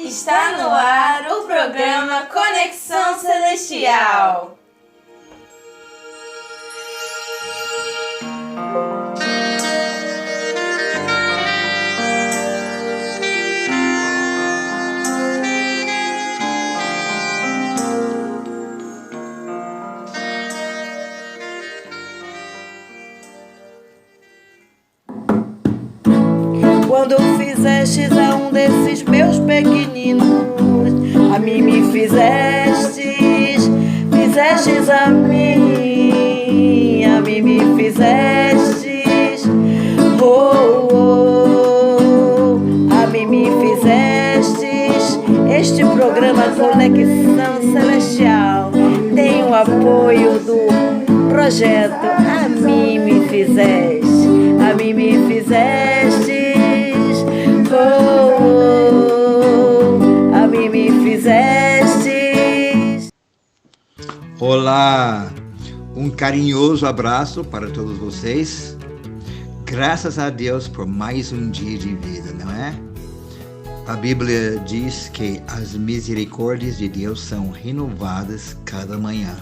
Está no ar o programa Conexão Celestial. Quando fizestes a um desses meus pequeninos, a mim me fizestes a mim me fizestes, a mim me fizestes. Este programa Conexão Celestial tem o apoio do projeto A Mim Me Fizeste, a mim me fizeste. A mim me fizestes. Olá, um carinhoso abraço para todos vocês. Graças a Deus por mais um dia de vida, não é? A Bíblia diz que as misericórdias de Deus são renovadas cada manhã.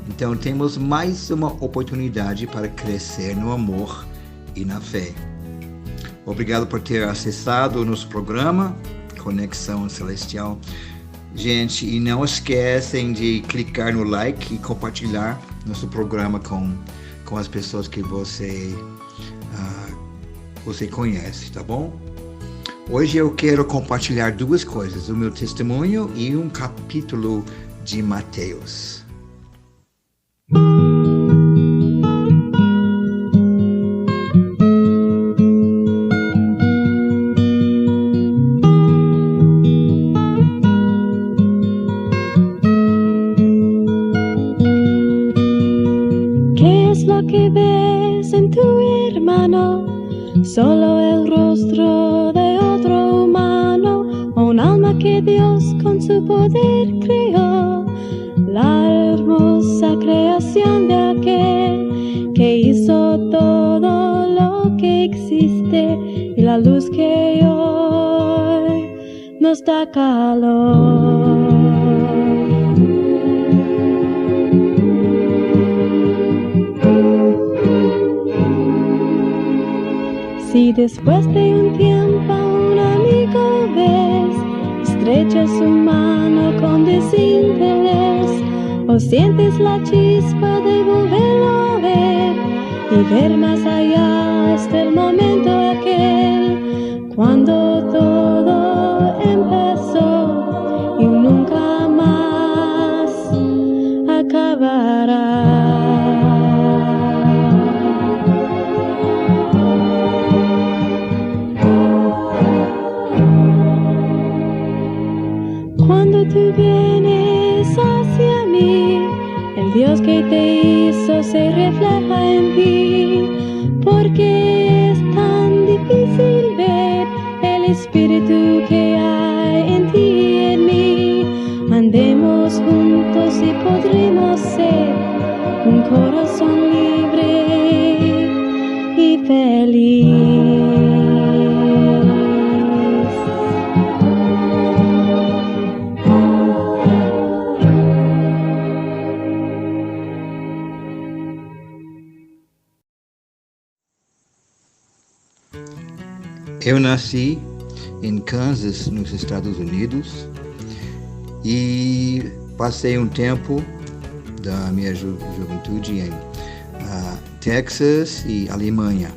Então temos mais uma oportunidade para crescer no amor e na fé. Obrigado por ter acessado o nosso programa Conexão Celestial. Gente, e não esquecem de clicar no like e compartilhar nosso programa com as pessoas que você conhece, tá bom? Hoje eu quero compartilhar duas coisas, o meu testemunho e um capítulo de Mateus. Solo el rostro de otro humano, un alma que Dios con su poder creó, la hermosa creación de aquel que hizo todo lo que existe y la luz que hoy nos da calor. Si después de un tiempo a un amigo ves, estrecha su mano con desinterés, o sientes la chispa de volverlo a ver y ver más allá hasta el momento aquel, cuando todo empezó y nunca más acabará. Cuando tú vienes hacia mí, el Dios que te hizo se refleja en ti, porque es tan difícil ver el espíritu que hay en ti y en mí. Andemos juntos y podremos ser un corazón libre y feliz. Eu nasci em Kansas, nos Estados Unidos, e passei um tempo da minha juventude em Texas e Alemanha.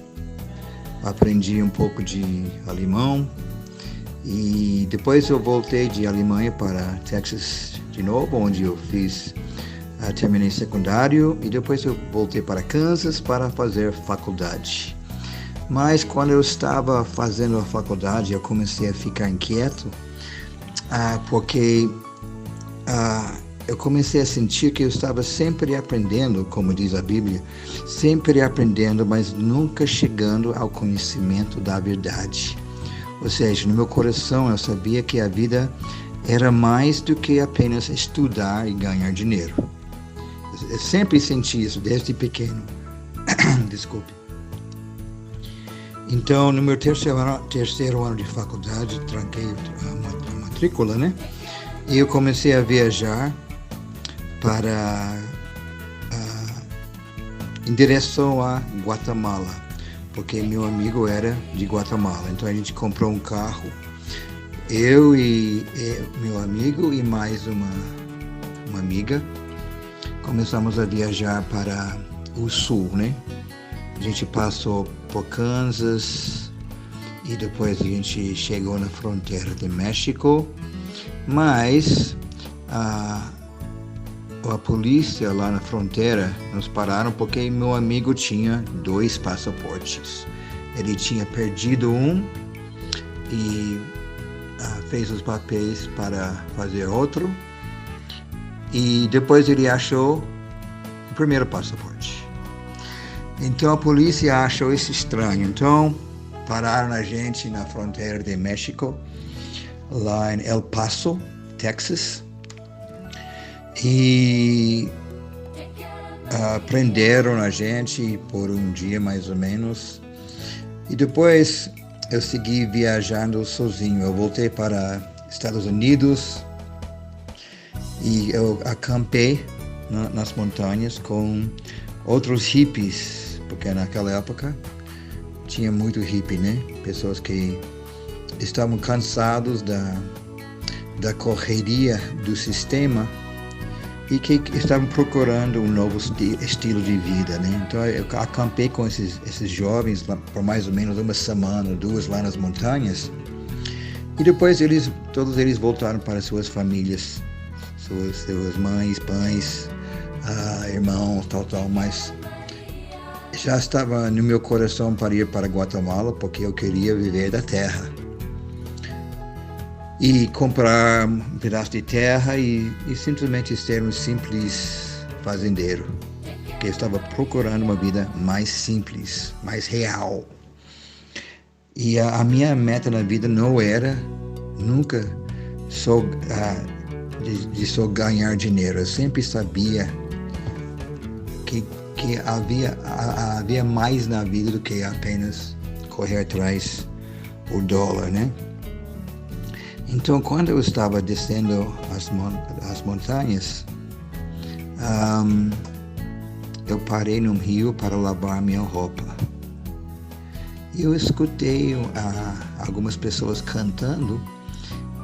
Aprendi um pouco de alemão e depois eu voltei de Alemanha para Texas de novo, onde eu terminei secundário, e depois eu voltei para Kansas para fazer faculdade. Mas quando eu estava fazendo a faculdade, eu comecei a ficar inquieto, porque eu comecei a sentir que eu estava sempre aprendendo, como diz a Bíblia, sempre aprendendo, mas nunca chegando ao conhecimento da verdade. Ou seja, no meu coração eu sabia que a vida era mais do que apenas estudar e ganhar dinheiro. Eu sempre senti isso desde pequeno. Desculpe. Então, no meu terceiro ano de faculdade, tranquei a matrícula, né? E eu comecei a viajar em direção a Guatemala, porque meu amigo era de Guatemala. Então a gente comprou um carro, eu e meu amigo e mais uma amiga. Começamos a viajar para o sul, né? A gente passou por Kansas e depois a gente chegou na fronteira de México, mas a polícia lá na fronteira nos pararam porque meu amigo tinha 2 passaportes. Ele tinha perdido um e fez os papéis para fazer outro. E depois ele achou o primeiro passaporte. Então a polícia achou isso estranho. Então pararam a gente na fronteira de México, lá em El Paso, Texas. E prenderam a gente por um dia mais ou menos. E depois eu segui viajando sozinho. Eu voltei para Estados Unidos e eu acampei nas montanhas com outros hippies, porque naquela época tinha muito hippie, né? Pessoas que estavam cansados da correria do sistema e que estavam procurando um novo estilo de vida, né? Então eu acampei com esses jovens por mais ou menos uma semana, 2 lá nas montanhas, e depois todos eles voltaram para suas famílias, suas mães, pais, irmãos, tal, mas já estava no meu coração para ir para Guatemala, porque eu queria viver da terra e comprar um pedaço de terra e simplesmente ser um simples fazendeiro, porque eu estava procurando uma vida mais simples, mais real. E a minha meta na vida não era nunca só ganhar dinheiro. Eu sempre sabia que havia mais na vida do que apenas correr atrás do dólar, né? Então, quando eu estava descendo as montanhas, eu parei num rio para lavar minha roupa. E eu escutei algumas pessoas cantando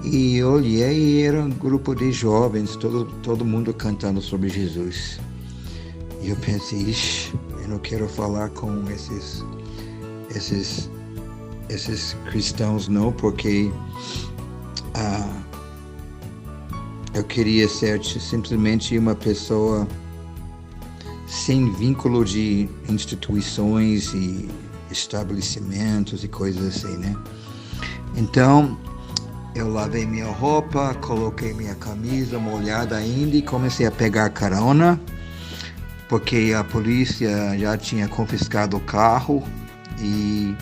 e olhei e era um grupo de jovens, todo mundo cantando sobre Jesus. E eu pensei, ixi, eu não quero falar com esses cristãos não, porque eu queria ser simplesmente uma pessoa sem vínculo de instituições e estabelecimentos e coisas assim, né? Então, eu lavei minha roupa, coloquei minha camisa molhada ainda e comecei a pegar carona, porque a polícia já tinha confiscado o carro e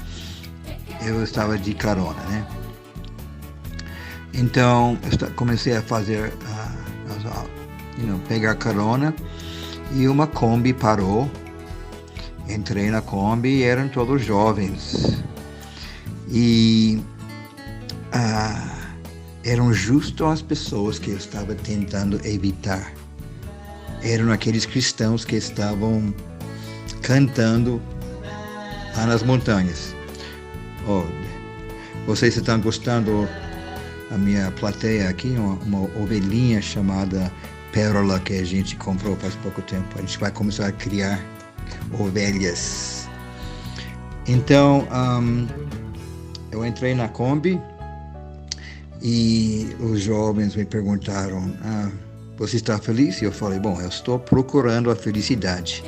eu estava de carona, né? Então, eu comecei a fazer, pegar carona e uma Kombi parou. Entrei na Kombi e eram todos jovens. E eram justo as pessoas que eu estava tentando evitar. Eram aqueles cristãos que estavam cantando lá nas montanhas. Vocês estão gostando? A minha plateia aqui, uma ovelhinha chamada Pérola, que a gente comprou faz pouco tempo. A gente vai começar a criar ovelhas. Então, eu entrei na Kombi e os jovens me perguntaram, você está feliz? E eu falei, bom, eu estou procurando a felicidade.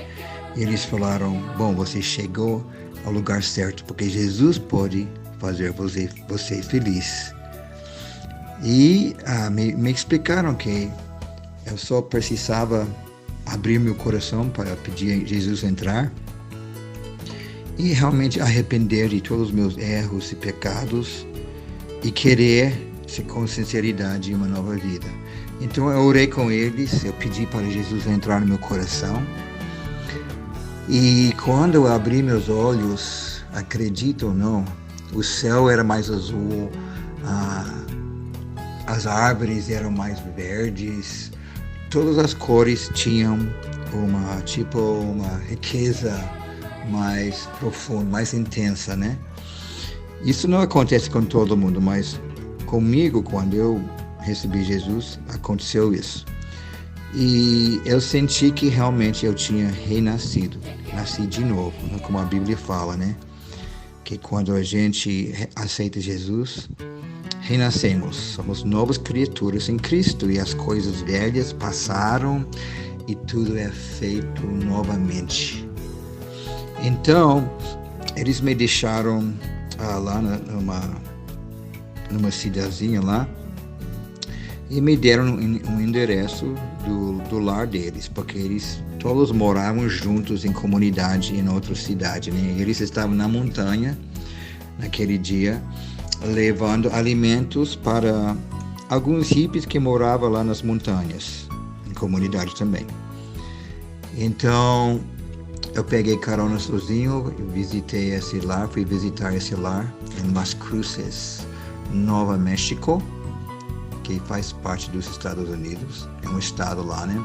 E eles falaram, bom, você chegou ao lugar certo, porque Jesus pode fazer você feliz. E me explicaram que eu só precisava abrir meu coração para pedir a Jesus entrar e realmente arrepender de todos os meus erros e pecados e querer, com sinceridade, uma nova vida. Então eu orei com eles, eu pedi para Jesus entrar no meu coração E quando eu abri meus olhos, acredito ou não, o céu era mais azul, as árvores eram mais verdes, todas as cores tinham uma riqueza mais profunda, mais intensa, né? Isso não acontece com todo mundo, mas comigo, quando eu recebi Jesus, aconteceu isso. E eu senti que realmente eu tinha renascido, nasci de novo, né? Como a Bíblia fala, né? Que quando a gente aceita Jesus, renascemos, somos novas criaturas em Cristo e as coisas velhas passaram e tudo é feito novamente. Então, eles me deixaram lá numa cidadezinha lá e me deram um endereço do lar deles, porque eles todos moravam juntos em comunidade em outra cidade, né? Eles estavam na montanha naquele dia, levando alimentos para alguns hippies que moravam lá nas montanhas, em comunidade também. Então, eu peguei carona sozinho, visitei esse lar, fui visitar esse lar em Las Cruces, Novo México, que faz parte dos Estados Unidos, é um estado lá, né?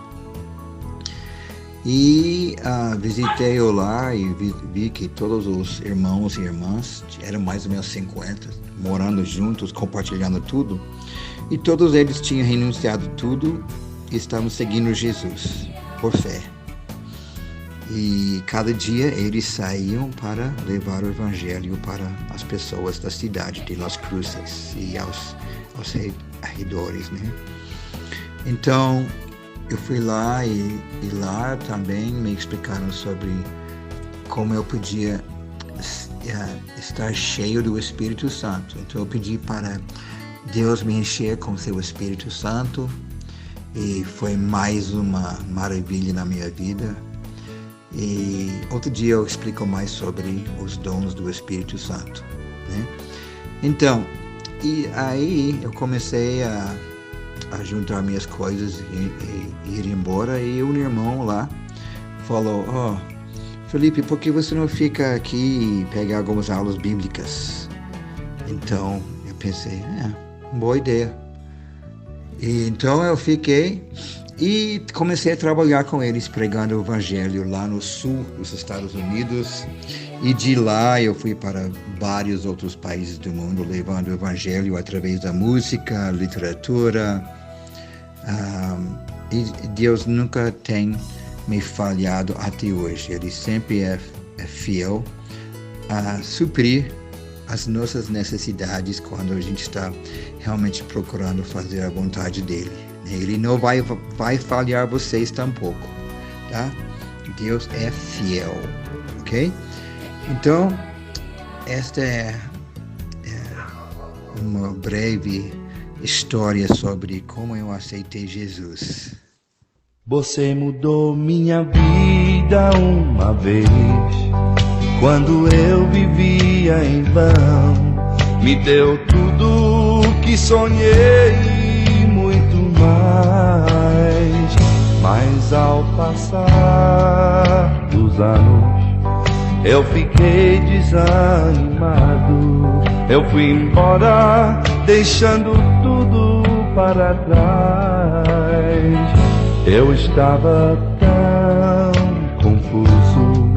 E visitei o lar e vi que todos os irmãos e irmãs, eram mais ou menos 50, morando juntos, compartilhando tudo, e todos eles tinham renunciado tudo e estavam seguindo Jesus, por fé. E cada dia eles saíam para levar o evangelho para as pessoas da cidade de Las Cruces e aos arredores, né? Então, eu fui lá e lá também me explicaram sobre como eu podia estar cheio do Espírito Santo. Então, eu pedi para Deus me encher com seu Espírito Santo e foi mais uma maravilha na minha vida. E outro dia eu explico mais sobre os dons do Espírito Santo, né? Então, e aí eu comecei a juntar minhas coisas e ir embora, e um irmão lá falou: Felipe, por que você não fica aqui e pega algumas aulas bíblicas? Então eu pensei, boa ideia. E então eu fiquei e comecei a trabalhar com eles, pregando o evangelho lá no sul dos Estados Unidos. E de lá eu fui para vários outros países do mundo, levando o evangelho através da música, literatura. E Deus nunca tem me falhado até hoje. Ele sempre é fiel a suprir as nossas necessidades quando a gente está realmente procurando fazer a vontade dele. Ele não vai falhar vocês tampouco, tá? Deus é fiel, ok? Então, esta é uma breve história sobre como eu aceitei Jesus. Você mudou minha vida uma vez, quando eu vivia em vão. Me deu tudo que sonhei e muito mais. Mas ao passar dos anos, eu fiquei desanimado. Eu fui embora, deixando tudo para trás. Eu estava tão confuso.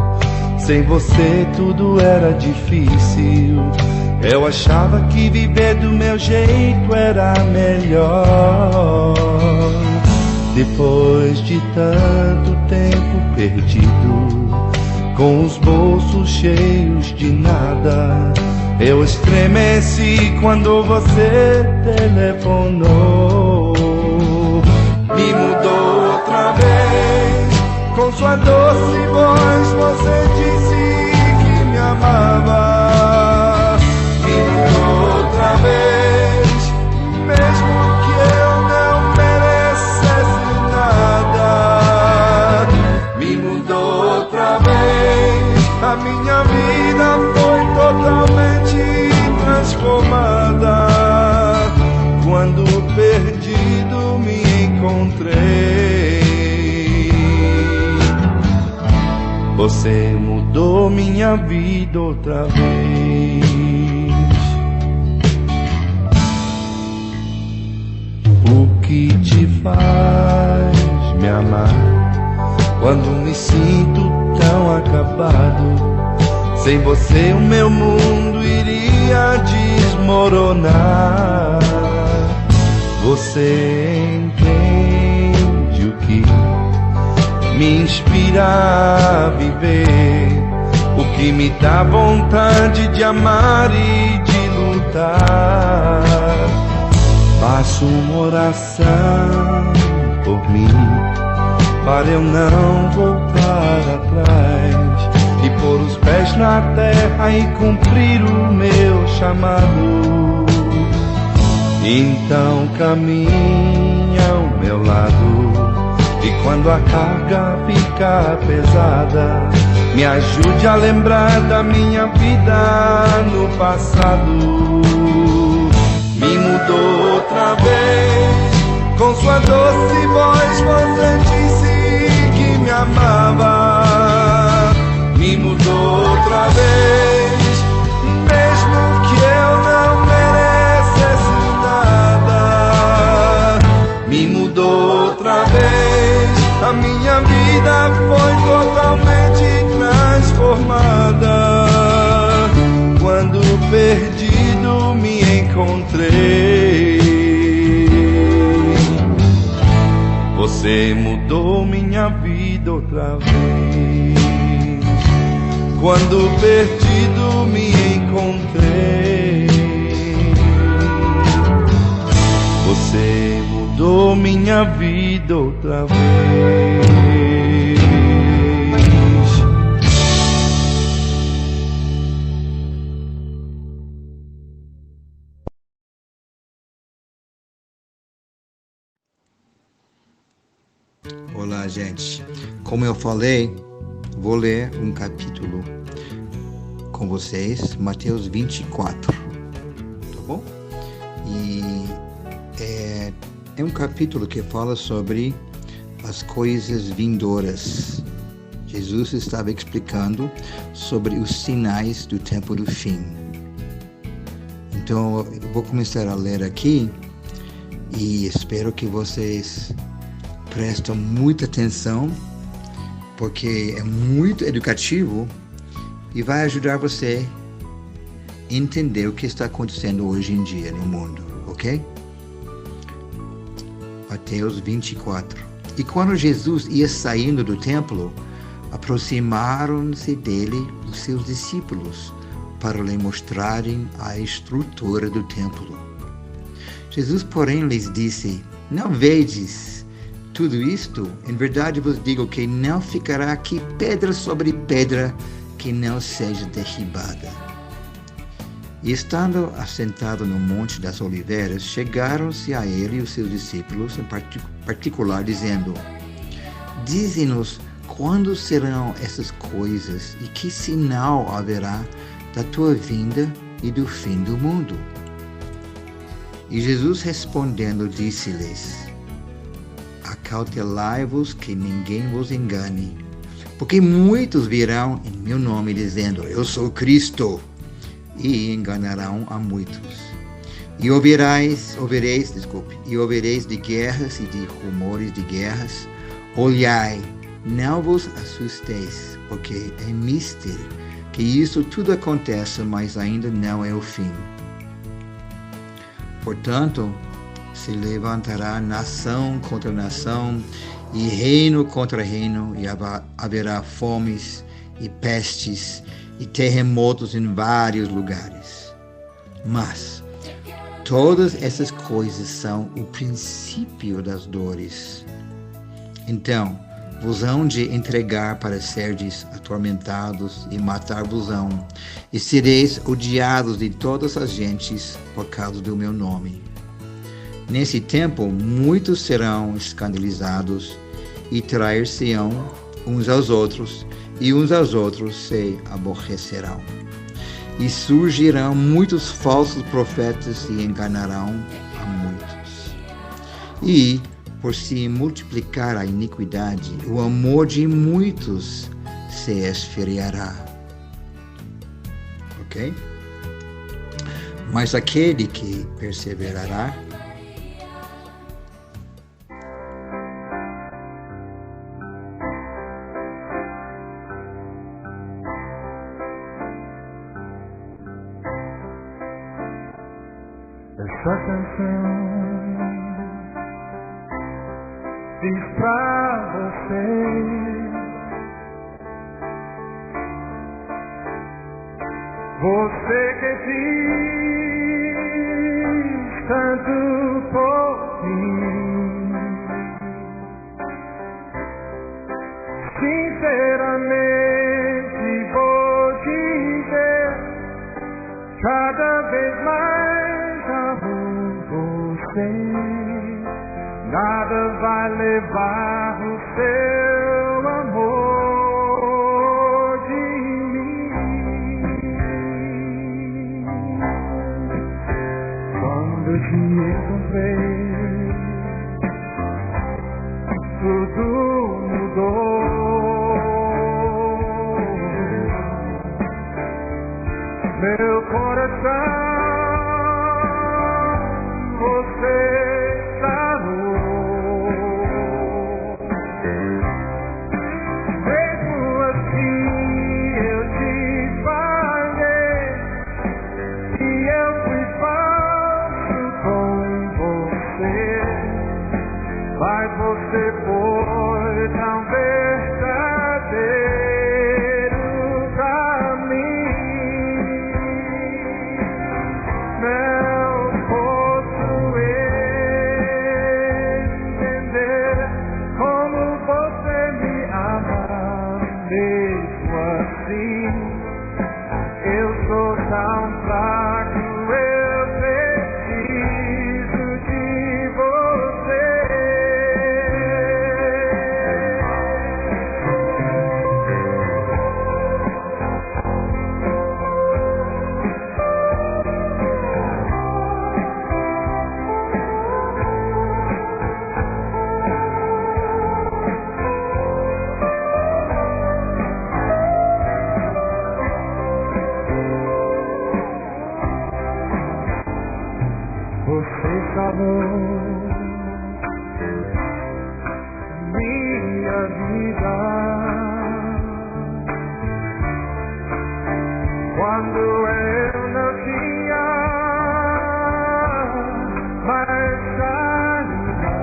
Sem você tudo era difícil. Eu achava que viver do meu jeito era melhor. Depois de tanto tempo perdido, com os bolsos cheios de nada, eu estremeci quando você telefonou. Me mudou outra vez, com sua doce voz você disse que me amava. Me mudou outra vez, mesmo que eu não merecesse nada. Me mudou outra vez, a minha vida foi totalmente transformada. Quando perdido me encontrei, você vida outra vez. O que te faz me amar quando me sinto tão acabado? Sem você o meu mundo iria desmoronar. Você entende o que me inspira a viver, o que me dá vontade de amar e de lutar. Faço uma oração por mim, para eu não voltar atrás e pôr os pés na terra e cumprir o meu chamado. Então caminha ao meu lado, e quando a carga ficar pesada, me ajude a lembrar da minha vida no passado. Me mudou outra vez, com sua doce voz você disse que me amava. Me mudou outra vez, mesmo que eu não merecesse nada. Me mudou outra vez, a minha vida foi totalmente transformada. Quando perdido me encontrei, você mudou minha vida outra vez. Quando perdido me encontrei, você mudou minha vida outra vez. Olá, gente. Como eu falei, vou ler um capítulo com vocês, Mateus 24, tá bom? E é um capítulo que fala sobre as coisas vindouras. Jesus estava explicando sobre os sinais do tempo do fim. Então, eu vou começar a ler aqui e espero que vocês prestem muita atenção, porque é muito educativo e vai ajudar você a entender o que está acontecendo hoje em dia no mundo, ok? Mateus 24. E quando Jesus ia saindo do templo, aproximaram-se dele os seus discípulos para lhe mostrarem a estrutura do templo. Jesus, porém, lhes disse: não vedes tudo isto? Em verdade vos digo que não ficará aqui pedra sobre pedra que não seja derribada. E estando assentado no Monte das Oliveiras, chegaram-se a ele os seus discípulos, em particular, dizendo: dize-nos quando serão essas coisas e que sinal haverá da tua vinda e do fim do mundo? E Jesus respondendo disse-lhes: acautelai-vos que ninguém vos engane, porque muitos virão em meu nome dizendo: eu sou Cristo, e enganarão a muitos. E ouvireis de guerras e de rumores de guerras. Olhai, não vos assusteis, porque é mister que isso tudo aconteça, mas ainda não é o fim. Portanto, se levantará nação contra nação e reino contra reino, e haverá fomes e pestes e terremotos em vários lugares. Mas todas essas coisas são o princípio das dores. Então vos hão de entregar para serdes atormentados e matar-vos-ão, e sereis odiados de todas as gentes por causa do meu nome. Nesse tempo muitos serão escandalizados e trair-se-ão uns aos outros, e uns aos outros se aborrecerão. E surgirão muitos falsos profetas e enganarão a muitos. E, por se multiplicar a iniquidade, o amor de muitos se esfriará. ok? Mas aquele que perseverará essa canção diz pra você. Você que diz tanto por mim, sinceramente vou dizer, cada vez mais amo você. Nada vai levar o seu amor de mim. Quando eu te encontrei, tudo mudou. Meu coração você sarou. Mesmo assim eu te falhei e eu fui falso com você, mas você foi tão verdadeiro pra mim. Não posso entender como você me ama mesmo assim. Eu sou tão fraco, eu preciso de você. Você salvou minha vida quando eu não tinha mais saída.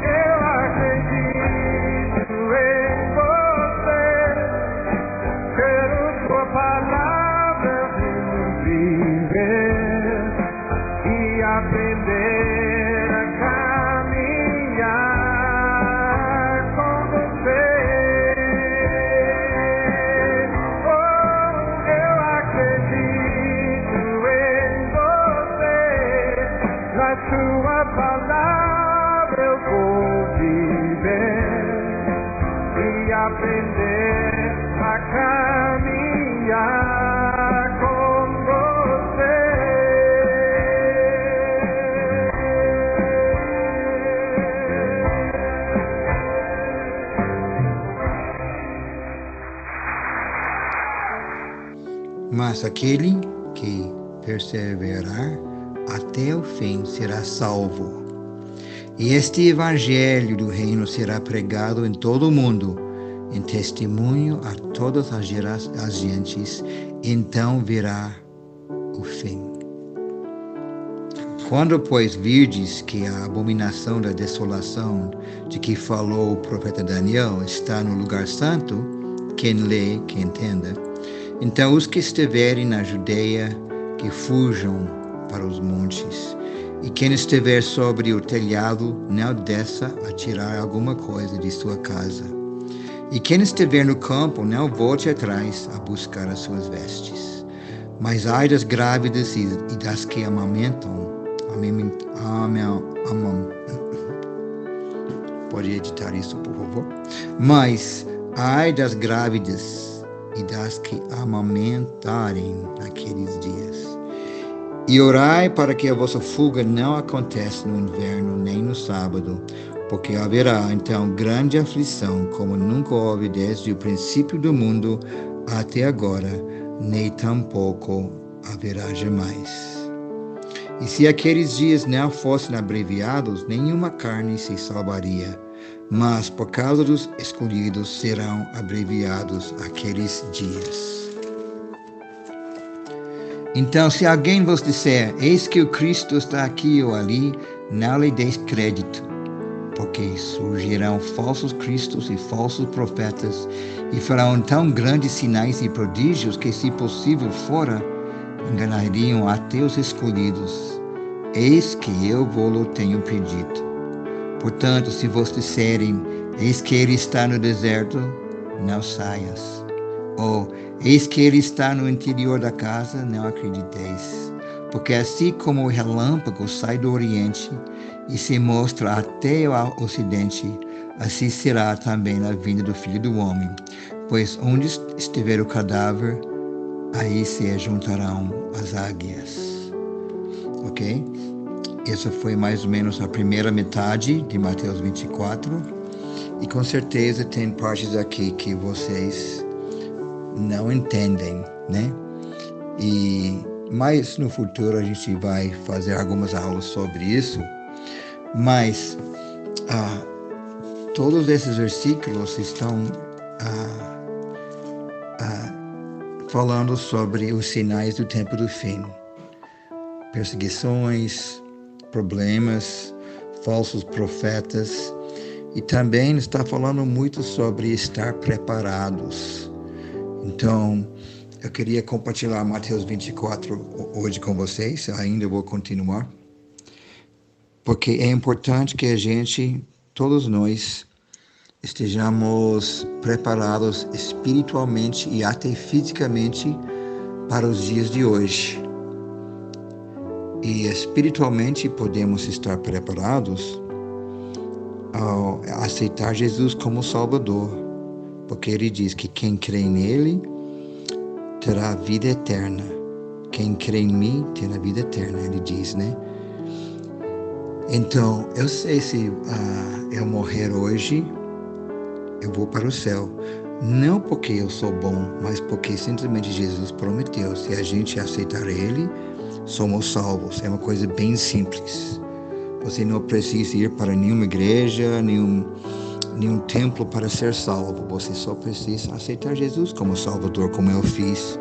Eu acredito em você, quero sua palavra viver e aprender a caminhar com você. Oh, eu acredito em você, na sua palavra eu vou viver e aprender a caminhar com você. Mas aquele que perseverar até o fim será salvo. E este evangelho do reino será pregado em todo o mundo, em testemunho a todas as gentes, então virá o fim. Quando, pois, virdes que a abominação da desolação de que falou o profeta Daniel está no lugar santo, quem lê, que entenda, então os que estiverem na Judeia, que fujam para os montes, e quem estiver sobre o telhado, não desça a tirar alguma coisa de sua casa. E quem estiver no campo, não volte atrás a buscar as suas vestes. Mas ai das grávidas e das que amamentam, pode editar isso, por favor? Mas ai das grávidas e das que amamentarem naqueles dias. E orai para que a vossa fuga não aconteça no inverno nem no sábado, porque haverá então grande aflição, como nunca houve desde o princípio do mundo até agora, nem tampouco haverá jamais. E se aqueles dias não fossem abreviados, nenhuma carne se salvaria, mas por causa dos escolhidos serão abreviados aqueles dias. Então, se alguém vos disser, eis que o Cristo está aqui ou ali, não lhe deis crédito, porque surgirão falsos cristos e falsos profetas, e farão tão grandes sinais e prodígios que, se possível fora, enganariam até os escolhidos. Eis que eu vou-lo tenho pedido. Portanto, se vos disserem, eis que ele está no deserto, não saias. Ou, eis que ele está no interior da casa, não acrediteis. Porque assim como o relâmpago sai do oriente e se mostra até o ocidente, assim será também a vinda do Filho do Homem. Pois onde estiver o cadáver, aí se juntarão as águias. Ok? Essa foi mais ou menos a primeira metade de Mateus 24. E com certeza tem partes aqui que vocês não entendem, né? Mas no futuro a gente vai fazer algumas aulas sobre isso. Mas todos esses versículos estão falando sobre os sinais do tempo do fim. Perseguições, problemas, falsos profetas. E também está falando muito sobre estar preparados. Então, eu queria compartilhar Mateus 24 hoje com vocês, ainda vou continuar, porque é importante que a gente, todos nós, estejamos preparados espiritualmente e até fisicamente para os dias de hoje. E espiritualmente podemos estar preparados ao aceitar Jesus como Salvador, porque ele diz que quem crê nele terá vida eterna. Quem crê em mim terá vida eterna, ele diz, né? Então, eu sei se eu morrer hoje, eu vou para o céu. Não porque eu sou bom, mas porque simplesmente Jesus prometeu. Se a gente aceitar ele, somos salvos. É uma coisa bem simples. Você não precisa ir para nenhuma igreja, nenhum templo para ser salvo. Você só precisa aceitar Jesus como Salvador, como eu fiz,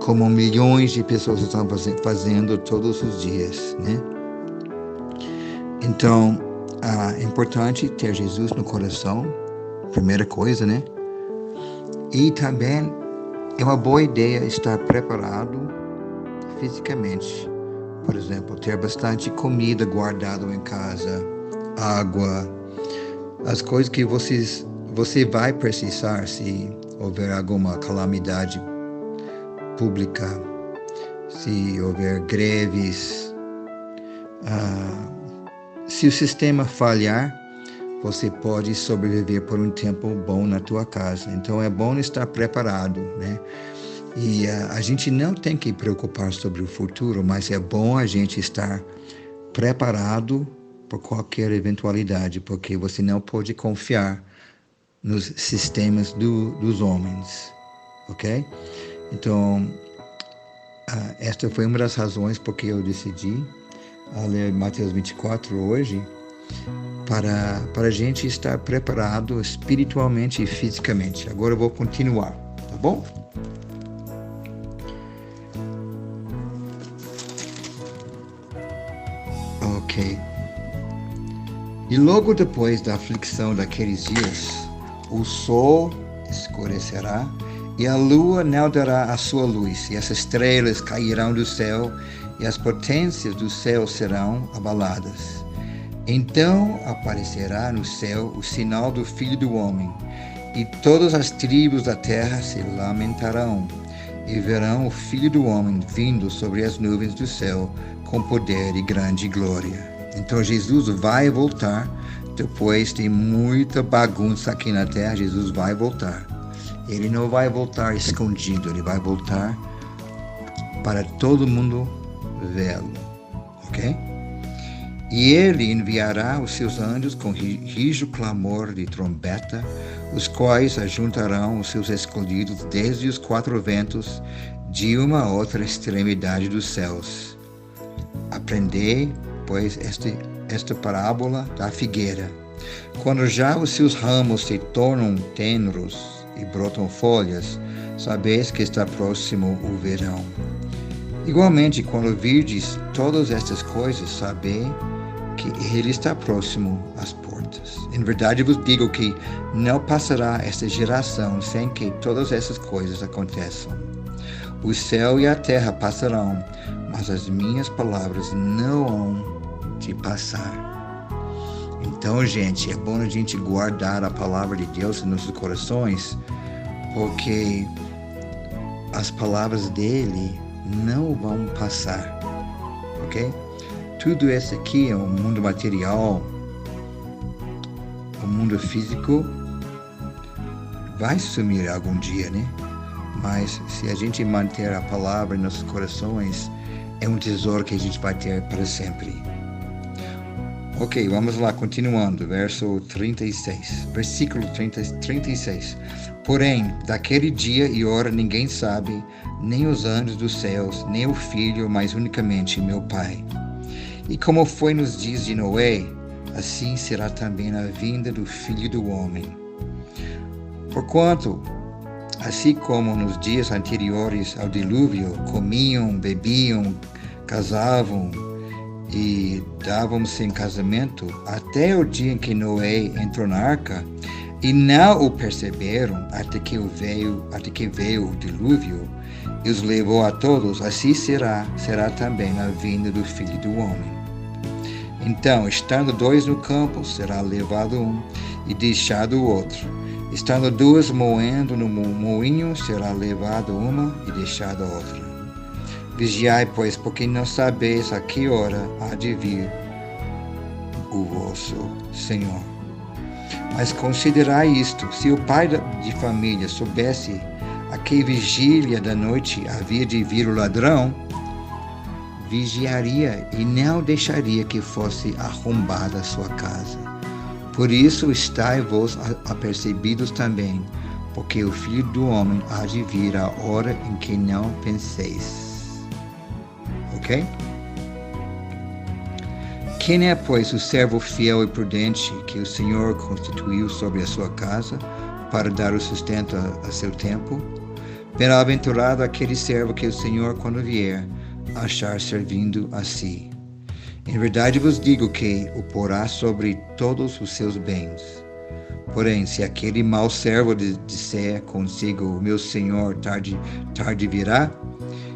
como milhões de pessoas estão fazendo todos os dias, né? Então, é importante ter Jesus no coração, primeira coisa, né? E também é uma boa ideia estar preparado fisicamente. Por exemplo, ter bastante comida guardada em casa, água, as coisas que você vai precisar se houver alguma calamidade pública, se houver greves. Se o sistema falhar, você pode sobreviver por um tempo bom na tua casa. Então é bom estar preparado, né? E a gente não tem que preocupar sobre o futuro, mas é bom a gente estar preparado por qualquer eventualidade, porque você não pode confiar nos sistemas dos homens, ok? Então, esta foi uma das razões porque eu decidi ler Mateus 24 hoje, para a gente estar preparado espiritualmente e fisicamente. Agora eu vou continuar, tá bom? Ok. E logo depois da aflição daqueles dias, o sol escurecerá e a lua não dará a sua luz, e as estrelas cairão do céu e as potências do céu serão abaladas. Então aparecerá no céu o sinal do Filho do Homem, e todas as tribos da terra se lamentarão, e verão o Filho do Homem vindo sobre as nuvens do céu, com poder e grande glória. Então Jesus vai voltar, depois de muita bagunça aqui na terra, Jesus vai voltar. Ele não vai voltar escondido, ele vai voltar para todo mundo vê-lo, ok? E ele enviará os seus anjos com rijo clamor de trombeta, os quais ajuntarão os seus escolhidos desde os 4 ventos, de uma a outra extremidade dos céus. Aprendei, pois, esta parábola da figueira. Quando já os seus ramos se tornam tenros e brotam folhas, sabeis que está próximo o verão. Igualmente, quando virdes todas estas coisas, sabei que ele está próximo às portas. Em verdade vos digo que não passará esta geração sem que todas essas coisas aconteçam. O céu e a terra passarão, mas as minhas palavras não hão de passar. Então, gente, é bom a gente guardar a palavra de Deus em nossos corações, porque as palavras dele não vão passar, ok? Tudo isso aqui é um mundo material, o mundo físico vai sumir algum dia, né? Mas se a gente manter a palavra em nossos corações, é um tesouro que a gente vai ter para sempre. Ok, vamos lá, continuando, versículo 36. Porém, daquele dia e hora ninguém sabe, nem os anjos dos céus, nem o Filho, mas unicamente meu Pai. E como foi nos dias de Noé, assim será também na vinda do Filho do Homem. Porquanto, assim como nos dias anteriores ao dilúvio, comiam, bebiam, casavam e davam-se em casamento, até o dia em que Noé entrou na arca, e não o perceberam até que veio o dilúvio e os levou a todos, assim será também na vinda do Filho do Homem. Então, estando 2 no campo, será levado um e deixado o outro. Estando 2 moendo no moinho, será levado uma e deixada a outra. Vigiai, pois, porque não sabeis a que hora há de vir o vosso Senhor. Mas considerai isto: se o pai de família soubesse a que vigília da noite havia de vir o ladrão, vigiaria e não deixaria que fosse arrombada a sua casa. Por isso estai vós apercebidos também, porque o Filho do Homem há de vir a hora em que não penseis. Ok? Quem é, pois, o servo fiel e prudente que o Senhor constituiu sobre a sua casa para dar o sustento a seu tempo? Bem-aventurado aquele servo que o Senhor, quando vier, achar servindo a si. Em verdade vos digo que o porá sobre todos os seus bens. Porém, se aquele mau servo disser consigo, o meu Senhor tarde virá,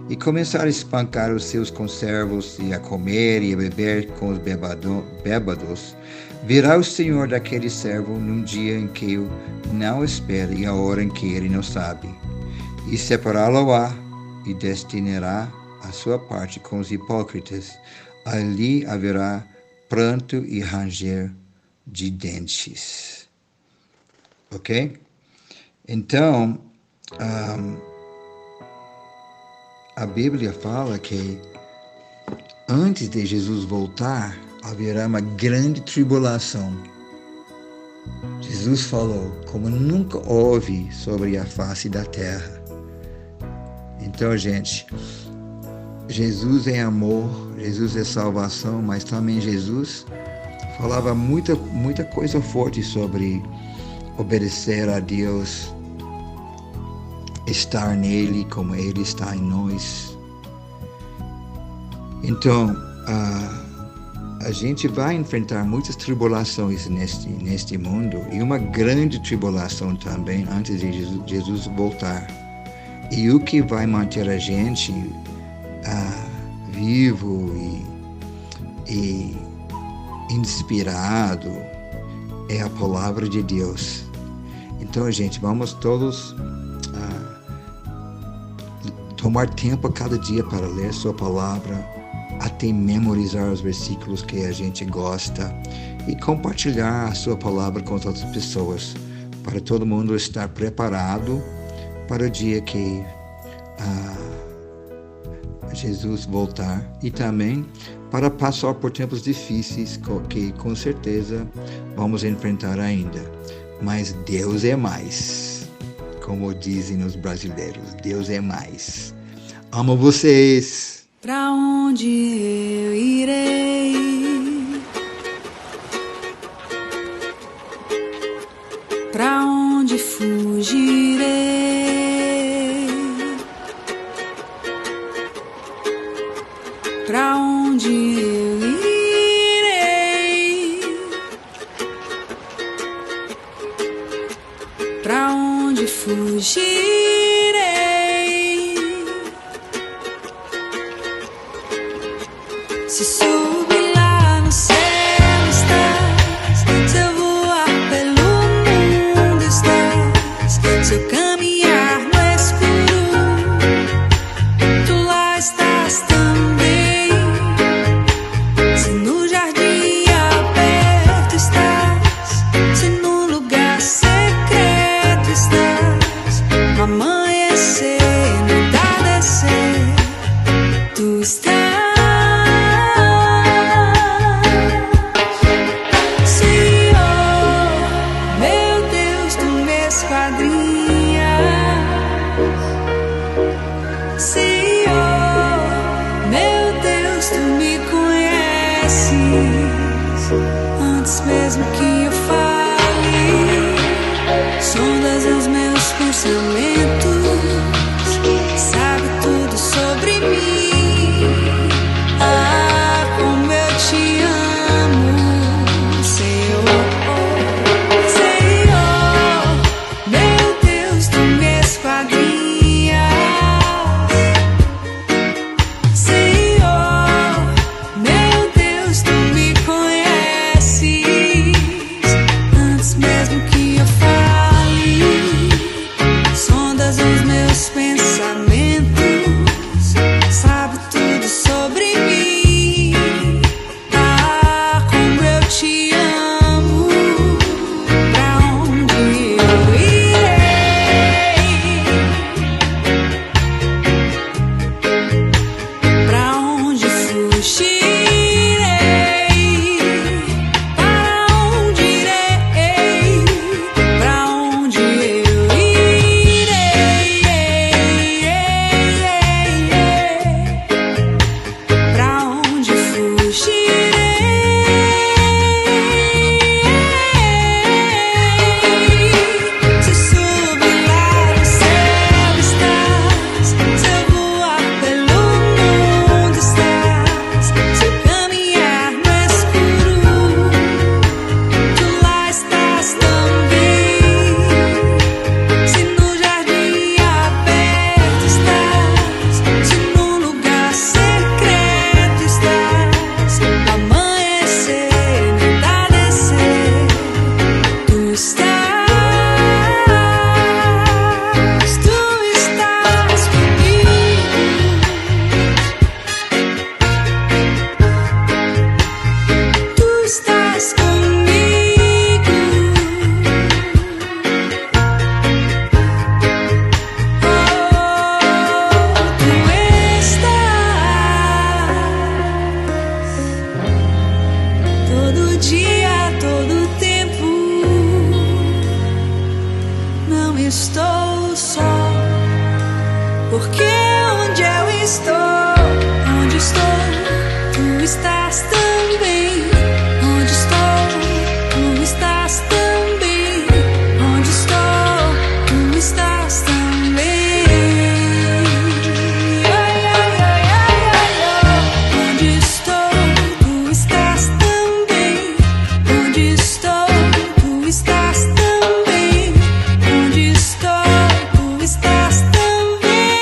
e começar a espancar os seus conservos e a comer e a beber com os bêbados, virá o Senhor daquele servo num dia em que o não espera e a hora em que ele não sabe, e separá-lo-á e destinará a sua parte com os hipócritas. Ali haverá pranto e ranger de dentes. Ok? Então, a Bíblia fala que antes de Jesus voltar, haverá uma grande tribulação. Jesus falou como nunca houve sobre a face da terra. Então, gente, Jesus é amor, Jesus é salvação, mas também Jesus falava muita coisa forte sobre obedecer a Deus, estar nele como ele está em nós. Então, a gente vai enfrentar muitas tribulações neste mundo, e uma grande tribulação também antes de Jesus voltar. E o que vai manter a gente vivo e inspirado é a palavra de Deus. Então, gente, vamos todos tomar tempo a cada dia para ler sua palavra, até memorizar os versículos que a gente gosta e compartilhar a sua palavra com as outras pessoas, para todo mundo estar preparado para o dia que Jesus voltar e também para passar por tempos difíceis que com certeza vamos enfrentar ainda. Mas Deus é mais, como dizem os brasileiros, Deus é mais. Amo vocês! Pra onde eu irei? Pra onde fugirei? Pra onde eu irei? Pra onde fugirei? Se subir lá no céu estás, se eu voar pelo mundo estás, se eu caminhar no escuro, tu lá estás também. Se no jardim aberto estás, se no lugar secreto estás, no amanhecer, no entardecer, tu estás. Antes mesmo que eu fale, sondas os meus pensamentos, sabe tudo sobre mim. Ah, como eu te amo, Senhor. Senhor, meu Deus, tu me esquadrinhas. Senhor, meu Deus, tu me conheces. Antes mesmo que eu fale, sondas os meus pensamentos, sabe tudo sobre mim. Ah, como eu te amo. Pra onde eu irei? Pra onde fugirei? Para onde irei? Pra onde eu irei? Pra onde fugirei? Se subir lá no céu estás, se eu voar pelo mundo estás, se eu caminhar no escuro, tu lá estás também. Se no jardim aberto estás, se no lugar secreto estás, no amanhecer, no entardecer, tu estás comigo. Tu estás comigo. Oh, tu estás todo dia, todo tempo. Não estou só, porque onde eu estou, onde estou, tu estás também. Onde estou, tu estás também. Onde estou, tu estás também. Ai, ai, ai, ai, ai, ai. Onde estou, tu estás também. Onde estou, tu estás também. Onde estou, tu estás também.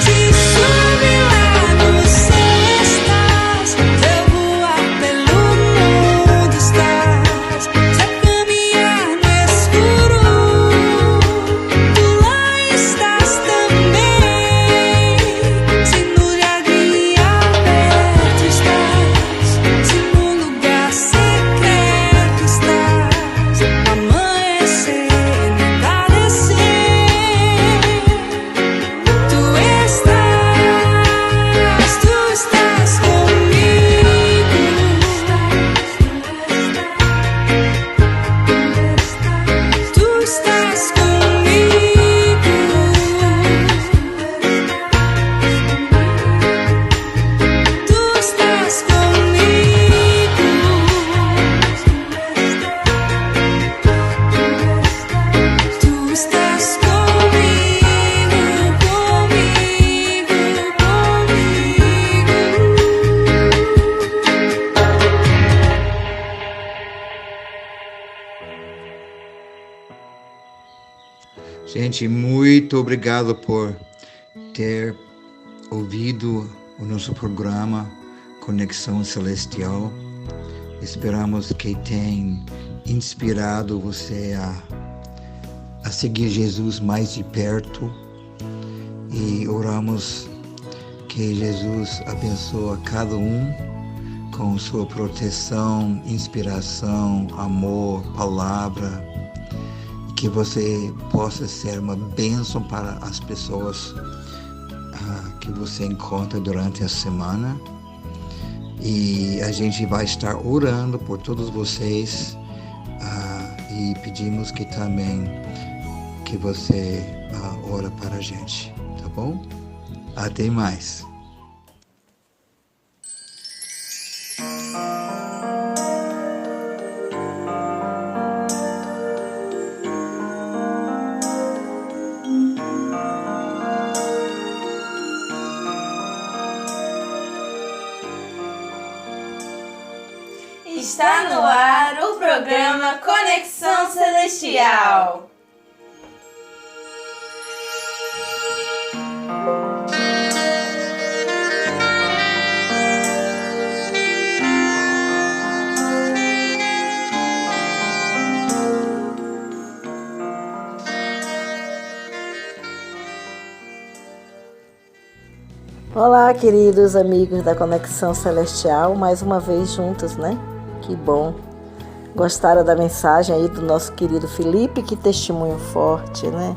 Se subir lá no céu estás, gente, muito obrigado por ter ouvido o nosso programa Conexão Celestial. Esperamos que tenha inspirado você a seguir Jesus mais de perto e oramos que Jesus abençoe cada um com sua proteção, inspiração, amor, palavra, e que você possa ser uma bênção para as pessoas que você encontra durante a semana. E a gente vai estar orando por todos vocês e pedimos que também que você ora para a gente, tá bom? Até mais. Está no ar o programa Conexão Celestial. Olá, queridos amigos da Conexão Celestial, mais uma vez juntos, né? Que bom. Gostaram da mensagem aí do nosso querido Felipe? Que testemunho forte, né?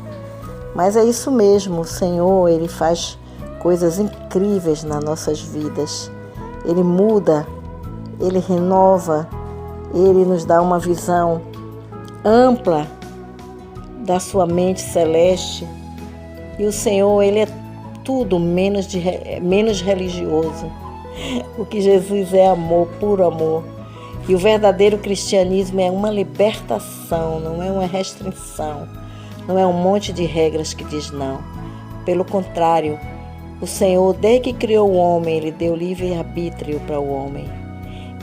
Mas é isso mesmo, o Senhor, Ele faz coisas incríveis nas nossas vidas. Ele muda, Ele renova, Ele nos dá uma visão ampla da sua mente celeste. E o Senhor, Ele é tudo menos religioso. O que Jesus é amor, puro amor. E o verdadeiro cristianismo é uma libertação, não é uma restrição. Não é um monte de regras que diz não. Pelo contrário, o Senhor, desde que criou o homem, Ele deu livre-arbítrio para o homem.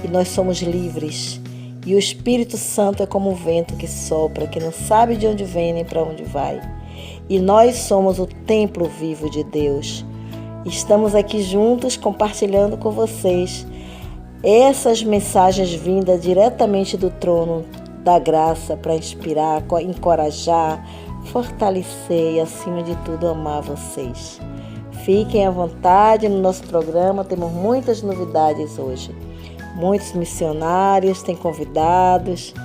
E nós somos livres. E o Espírito Santo é como o vento que sopra, que não sabe de onde vem nem para onde vai. E nós somos o templo vivo de Deus. Estamos aqui juntos compartilhando com vocês essas mensagens vindas diretamente do trono da graça para inspirar, encorajar, fortalecer e, acima de tudo, amar vocês. Fiquem à vontade no nosso programa, temos muitas novidades hoje. Muitos missionários, tem convidados.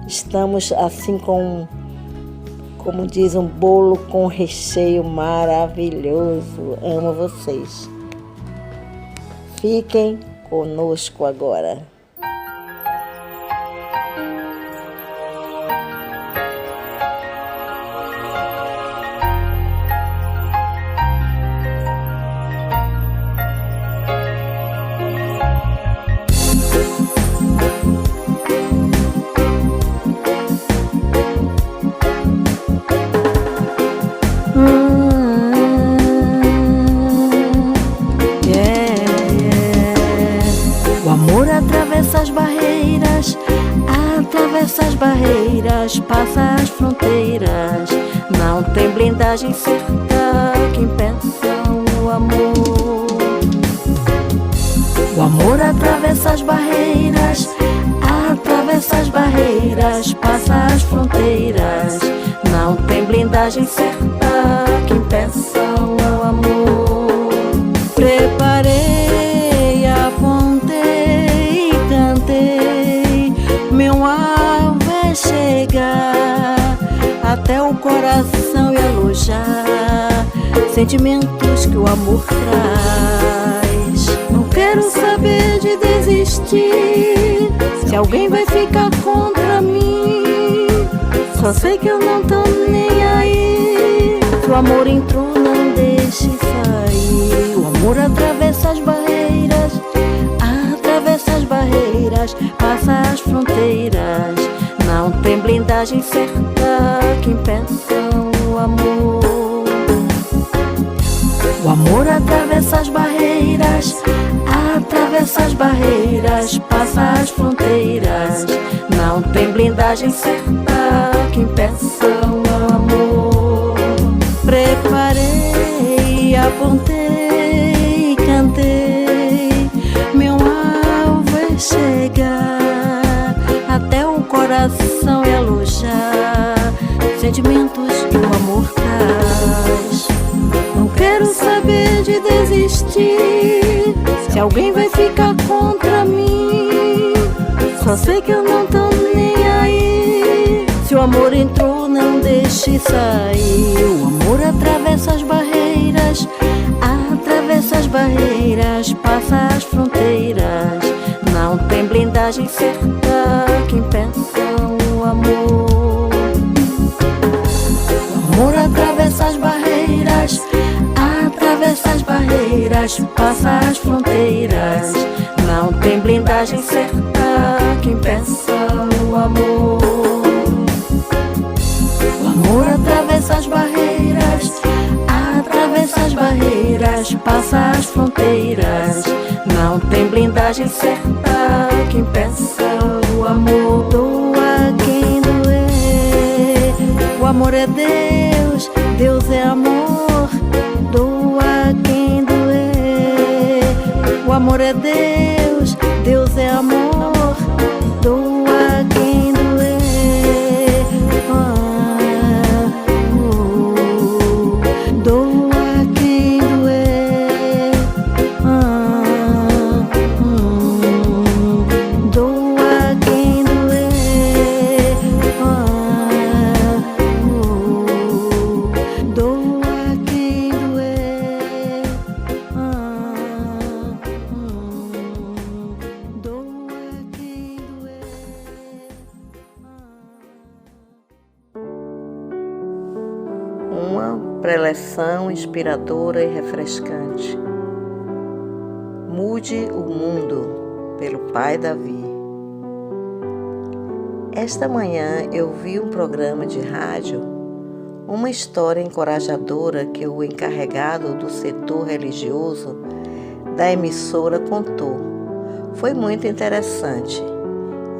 Estamos assim como diz, um bolo com recheio maravilhoso. Amo vocês. Fiquem conosco agora. Atravessa as barreiras, passa as fronteiras. Não tem blindagem certa que impeça o amor. O amor atravessa as barreiras, passa as fronteiras. Não tem blindagem certa que impeça o amor. Preparei, apontei e cantei. Meu alvo é chegar até o coração e alojar sentimentos que o amor traz. Não quero saber de desistir, se alguém vai ficar contra mim. Só sei que eu não tô nem aí. Se o amor entrou, não deixe sair. O amor atravessa as barreiras, passa as fronteiras. Não tem blindagem certa que impeça o amor. O amor atravessa as barreiras, passa as fronteiras. Não tem blindagem certa que impeça o amor. e apontei e cantei. Meu alvo é chegar até o coração e alojar sentimentos que o amor traz. Não quero saber de desistir, se alguém vai ficar contra mim. Só sei que eu não tô nem aí. Se o amor entrou, não deixe sair. O amor atravessa as barreiras, passa as fronteiras. Não tem blindagem certa que impeça o amor. O amor atravessa as barreiras, passa as fronteiras. Não tem blindagem certa que impeça o amor. O amor atravessa as barreiras, passa as fronteiras. Não tem blindagem certa que impeça o amor. Doa quem doer, o amor é Deus, Deus é amor. Doa quem doer, o amor é Deus, Deus é amor. Doa quem doer, doa quem doer, doa quem doer, doa quem doer, doa quem doer. Uma preleção inspiradora e refrescante. Mude o Mundo, pelo Pai Davi. Esta manhã eu vi um programa de rádio, uma história encorajadora que o encarregado do setor religioso da emissora contou. Foi muito interessante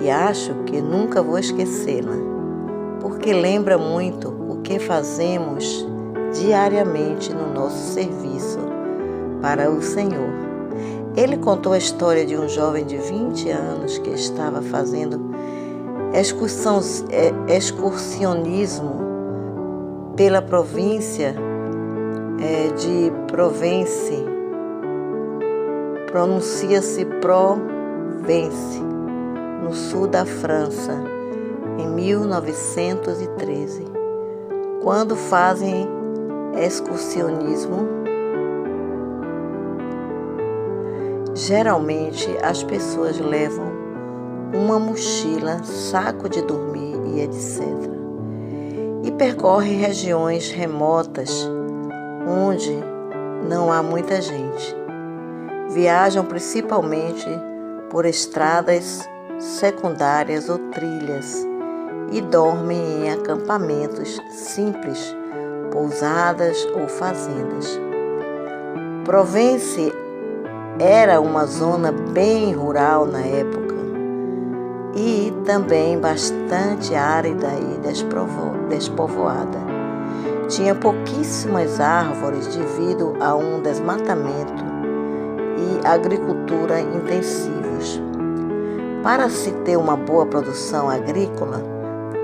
e acho que nunca vou esquecê-la, porque lembra muito o que fazemos diariamente no nosso serviço para o Senhor. Ele contou a história de um jovem de 20 anos que estava fazendo excursionismo pela província de Provence, pronuncia-se Provence, no sul da França, em 1913. Quando fazem excursionismo, geralmente as pessoas levam uma mochila, saco de dormir e etc. E percorrem regiões remotas onde não há muita gente. Viajam principalmente por estradas secundárias ou trilhas e dormem em acampamentos simples, pousadas ou fazendas. Provence era uma zona bem rural na época e também bastante árida e despovoada. Tinha pouquíssimas árvores devido a um desmatamento e agricultura intensivos. Para se ter uma boa produção agrícola,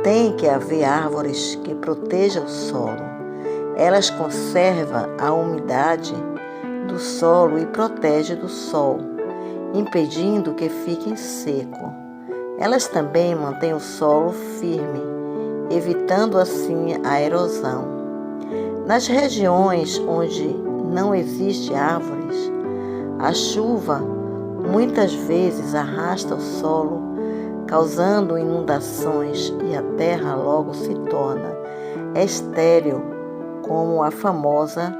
tem que haver árvores que protejam o solo. Elas conservam a umidade do solo e protegem do sol, impedindo que fique seco. Elas também mantêm o solo firme, evitando assim a erosão. Nas regiões onde não existem árvores, a chuva muitas vezes arrasta o solo, causando inundações e a terra logo se torna estéril, como a famosa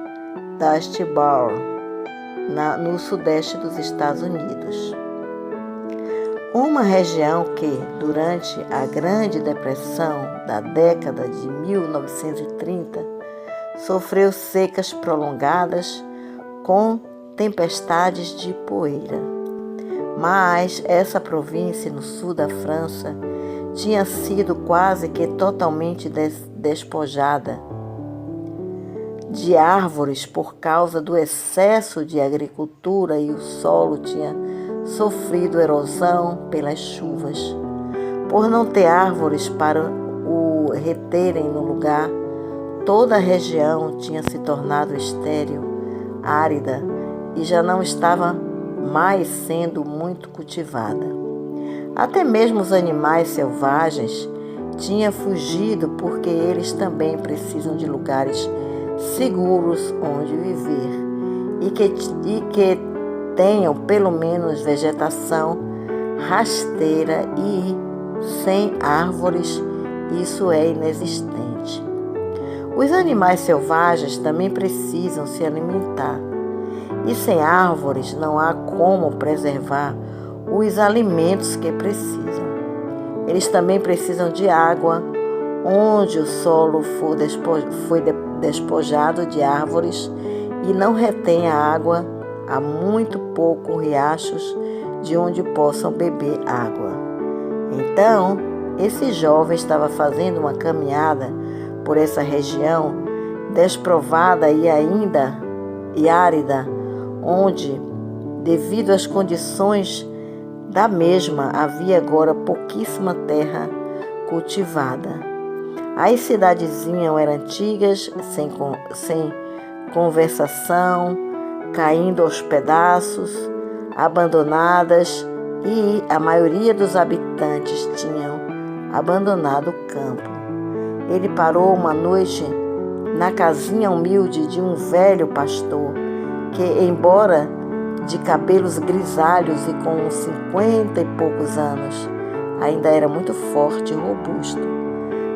Dust Bowl, no sudeste dos Estados Unidos. Uma região que, durante a Grande Depressão da década de 1930, sofreu secas prolongadas com tempestades de poeira. Mas essa província no sul da França tinha sido quase que totalmente despojada de árvores por causa do excesso de agricultura e o solo tinha sofrido erosão pelas chuvas. Por não ter árvores para o reterem no lugar, toda a região tinha se tornado estéril, árida e já não estava mais sendo muito cultivada. Até mesmo os animais selvagens tinham fugido porque eles também precisam de lugares seguros onde viver e que tenham pelo menos vegetação rasteira e sem árvores isso é inexistente. Os animais selvagens também precisam se alimentar e sem árvores não há como preservar os alimentos que precisam. Eles também precisam de água, onde o solo foi despojado de árvores e não retém a água, há muito pouco riachos de onde possam beber água. Então, esse jovem estava fazendo uma caminhada por essa região desprovada e árida, onde, devido às condições da mesma, havia agora pouquíssima terra cultivada. As cidadezinhas eram antigas, sem conversação, caindo aos pedaços, abandonadas, e a maioria dos habitantes tinham abandonado o campo. Ele parou uma noite na casinha humilde de um velho pastor que, embora de cabelos grisalhos e com uns 50 e poucos anos, ainda era muito forte e robusto.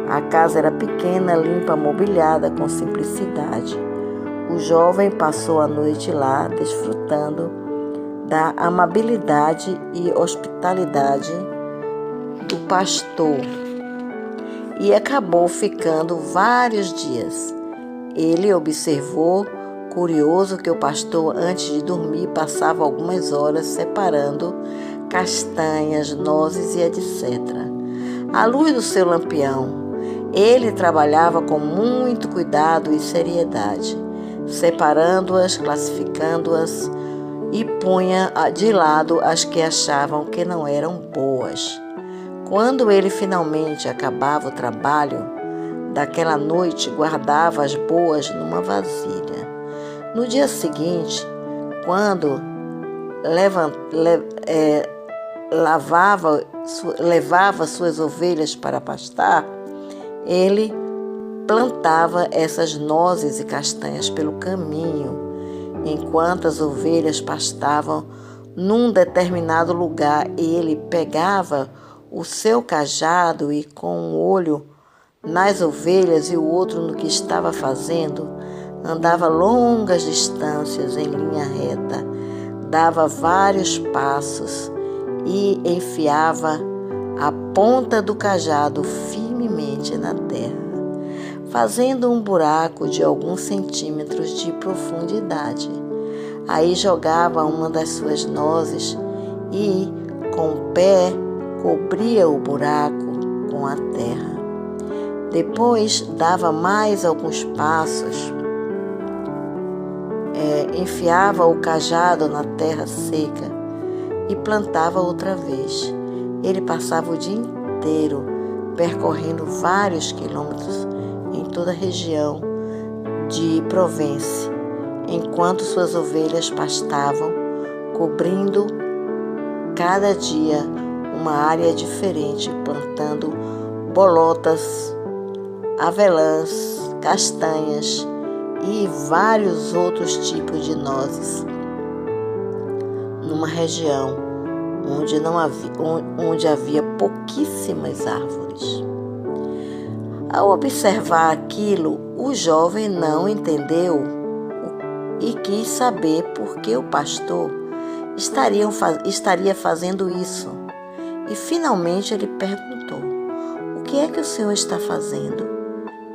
A casa era pequena, limpa, mobiliada com simplicidade. O jovem passou a noite lá, desfrutando da amabilidade e hospitalidade do pastor, e acabou ficando vários dias. Ele observou, curioso, que o pastor, antes de dormir, passava algumas horas separando castanhas, nozes e etc. À luz do seu lampião, ele trabalhava com muito cuidado e seriedade, separando-as, classificando-as e punha de lado as que achavam que não eram boas. Quando ele finalmente acabava o trabalho daquela noite, guardava as boas numa vasilha. No dia seguinte, quando levava suas ovelhas para pastar, ele plantava essas nozes e castanhas pelo caminho, enquanto as ovelhas pastavam num determinado lugar. Ele pegava o seu cajado e, com um olho nas ovelhas e o outro no que estava fazendo, andava longas distâncias em linha reta, dava vários passos e enfiava a ponta do cajado firmemente na terra, fazendo um buraco de alguns centímetros de profundidade. Aí jogava uma das suas nozes e, com o pé, cobria o buraco com a terra. Depois dava mais alguns passos, enfiava o cajado na terra seca e plantava outra vez. Ele passava o dia inteiro percorrendo vários quilômetros em toda a região de Provence, enquanto suas ovelhas pastavam, cobrindo cada dia uma área diferente, plantando bolotas, avelãs, castanhas e vários outros tipos de nozes, numa região onde havia pouquíssimas árvores. Ao observar aquilo, o jovem não entendeu e quis saber por que o pastor estaria fazendo isso. E finalmente ele perguntou: "O que é que o senhor está fazendo?"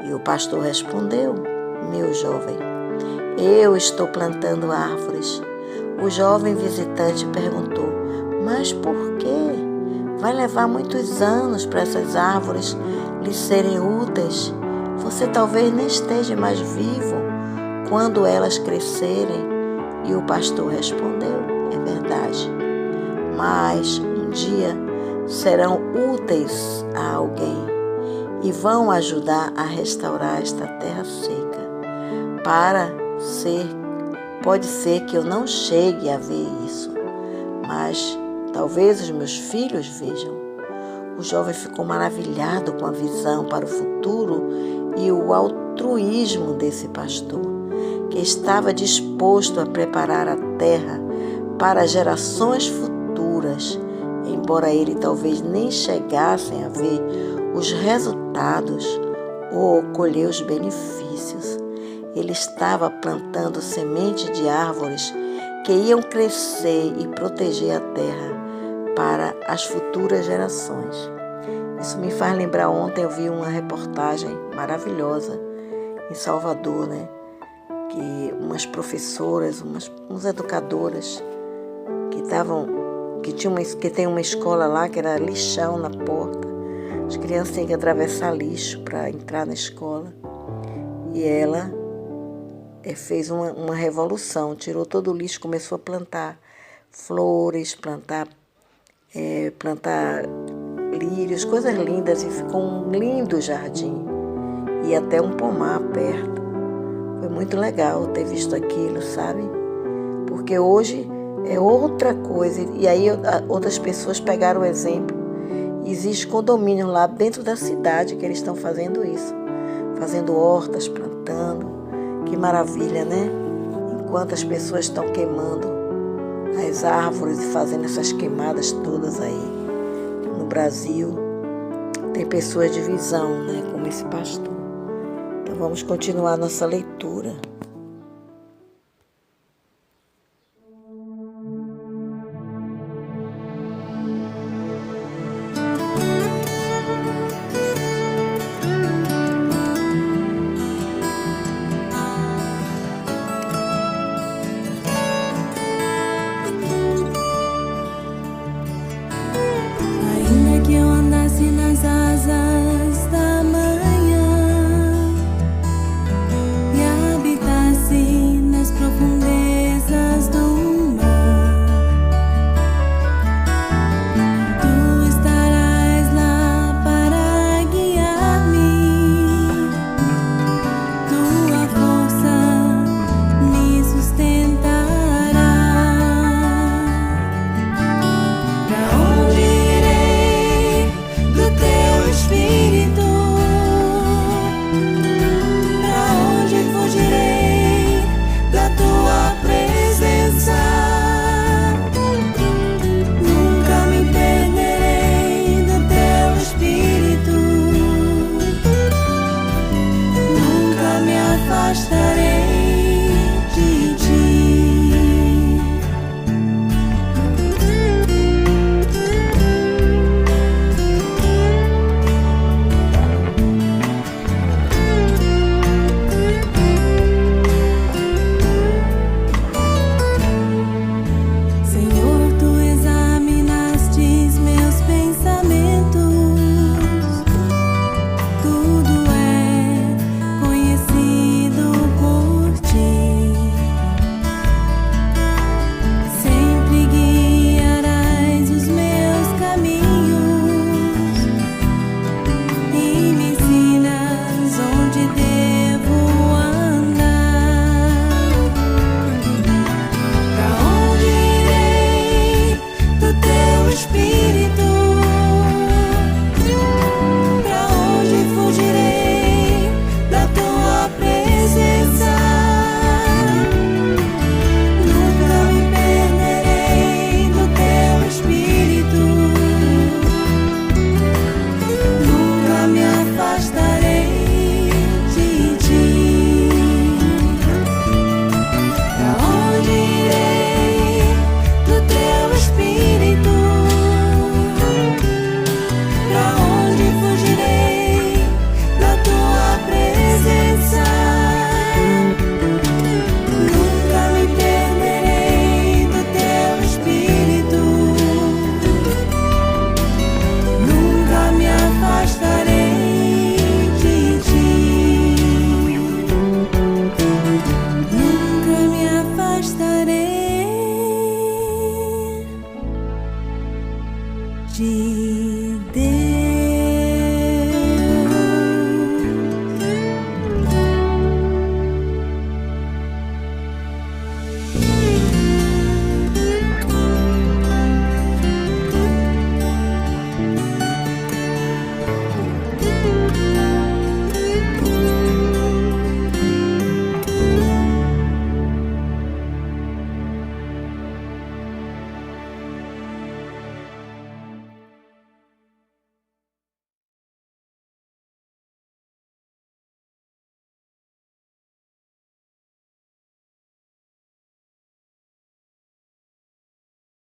E o pastor respondeu: "Meu jovem, eu estou plantando árvores." O jovem visitante perguntou: "Mas por quê? Vai levar muitos anos para essas árvores lhe serem úteis. Você talvez nem esteja mais vivo quando elas crescerem. E o pastor respondeu: é verdade, mas um dia serão úteis a alguém e vão ajudar a restaurar esta terra seca. Pode ser que eu não chegue a ver isso, mas talvez os meus filhos vejam. O jovem ficou maravilhado com a visão para o futuro e o altruísmo desse pastor, que estava disposto a preparar a terra para gerações futuras, embora ele talvez nem chegassem a ver os resultados ou colher os benefícios. Ele estava plantando semente de árvores que iam crescer e proteger a terra para as futuras gerações. Isso me faz lembrar, ontem eu vi uma reportagem maravilhosa em Salvador, né? Que umas professoras, umas educadoras que tem uma escola lá que era lixão na porta. As crianças têm que atravessar lixo para entrar na escola. E ela fez uma revolução, tirou todo o lixo, começou a plantar flores, plantar lírios, coisas lindas, e ficou um lindo jardim e até um pomar perto. Foi muito legal ter visto aquilo, sabe? Porque hoje é outra coisa, e aí outras pessoas pegaram o exemplo. Existe condomínio lá dentro da cidade que eles estão fazendo isso, fazendo hortas, plantando. Que maravilha, né? Enquanto as pessoas estão queimando as árvores e fazendo essas queimadas todas aí no Brasil, tem pessoas de visão, né? Como esse pastor. Então vamos continuar nossa leitura. Ainda que eu andasse nas asas da manhã e habitar ti.